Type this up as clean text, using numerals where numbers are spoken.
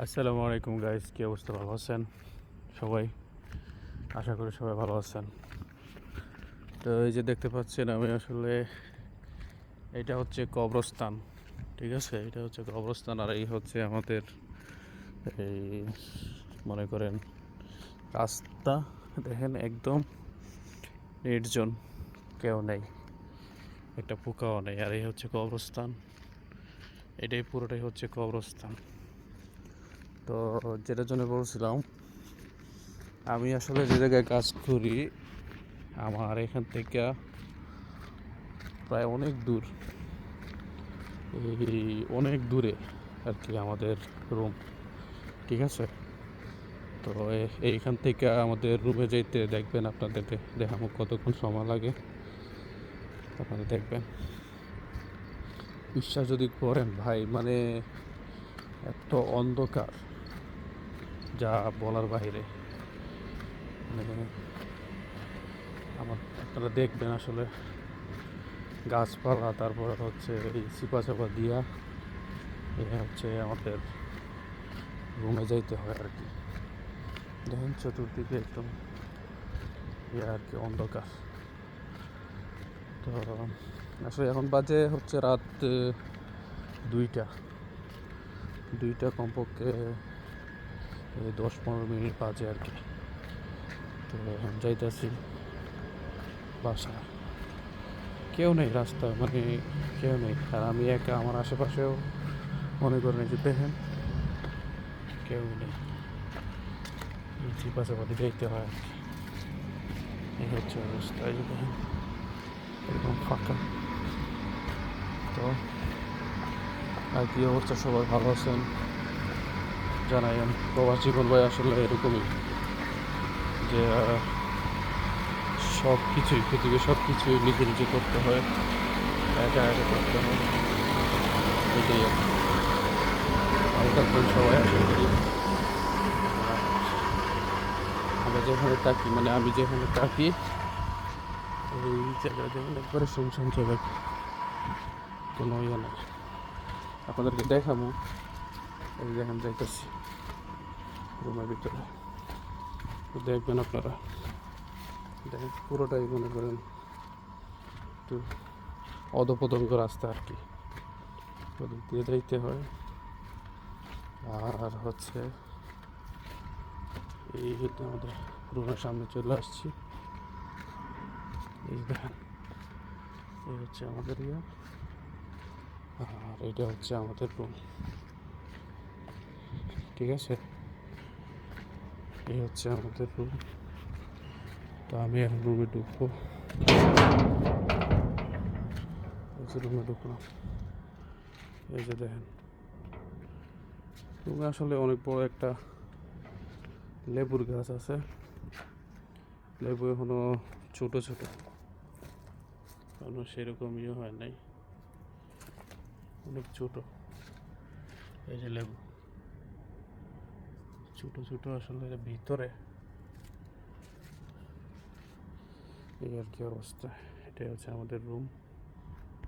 আসসালামু আলাইকুম গাইস, কি অবস্থা? ভালো আছেন সবাই? আশা করি সবাই ভালো আছেন। তো এই যে দেখতে পাচ্ছেন, আমি আসলে এটা হচ্ছে কবরস্থান। ঠিক আছে, এটা হচ্ছে কবরস্থান, আর এই হচ্ছে আমাদের এই মনে করেন রাস্তা। দেখেন একদম নির্জন, কেউ নেই, একটা পোকাও নেই, আর এই হচ্ছে কবরস্থান। এটাই পুরোটাই হচ্ছে কবরস্থান। তো যেটার জন্য বলছিলাম, আমি আসলে যে জায়গায় কাজ করি, আমার এখান থেকে প্রায় অনেক দূর, এই অনেক দূরে আর কি আমাদের রুম। ঠিক আছে, তো এইখান থেকে আমাদের রুমে যেতে দেখবেন, আপনাদেরকে দেখাবো কতক্ষণ সময় লাগে, আপনারা দেখবেন। বিশ্বাস যদি করেন ভাই, মানে এত অন্ধকার যা বলার বাইরে। মানে আপনারা দেখবেন আসলে গাছপালা, তারপরে হচ্ছে এই চিপা চাপা দিয়া এ হচ্ছে আমাদের রুমে যাইতে হয় আর কি। দেখেন চতুর্দিকে একদম আর কি অন্ধকার। তো আসলে এখন বাজে হচ্ছে রাত 2টা, কমপক্ষে 10-15 মিনিট বাজে আর কি। তো এখন যাইতেছি বাসা, কেউ নেই রাস্তায়, মানে কেউ নেই, আর আমি একা। আমার আশেপাশেও মনে করেন যে দেখেন কেউ নেই, চিপাচাপাতি যাইতে হয় আর কি। এই হচ্ছে অবস্থা, এই যে দেখেন একদম ফাঁকা। তো আর কি অবস্থা, সবাই ভালো আছেন জানাইন। প্রবাস জীবন ভাই আসলে এরকমই, যে সব কিছুই পৃথিবীর সব কিছুই নিজে নিজে করতে হয়, একা একা করতে হয়, এটাই আর কি। ভালো থাকবেন সবাই, আশা করি। আমরা যেখানে থাকি, মানে আমি যেখানে থাকি, এই জায়গায় যেমন একবারে শুনশান জায়গা, কোনো ইয়ে নাই। আপনাদেরকে দেখাবো, এই যেখানে যাইতেছি রুমের ভিতরে, তো দেখবেন আপনারা। দেখেন পুরোটাই মনে করেন একটু অধপতঙ্গ রাস্তা আর কি, ওদিক দিয়ে যাইতে হয়। আর হচ্ছে এই আমাদের রুমের সামনে চলে আসছি, এই দেখেন এই হচ্ছে আমাদের ইয়ে, আর এটা হচ্ছে আমাদের রুম। ঠিক আছে, এই হচ্ছে আমাদের রুম। তো আমি এখন রুমে ঢুকবো, এই যে রুমে ঢুকলাম। এই যে দেখেন রুমে আসলে অনেক বড় একটা লেবুর গাছ আছে। লেবু এখনো ছোট ছোট, এখনো সেরকম ইয়ে হয় নাই, অনেক ছোট। এই যে লেবু ছোট ছোট, আসলে ভিতরে এই আর কি অবস্থা। এটাই হচ্ছে আমাদের রুম।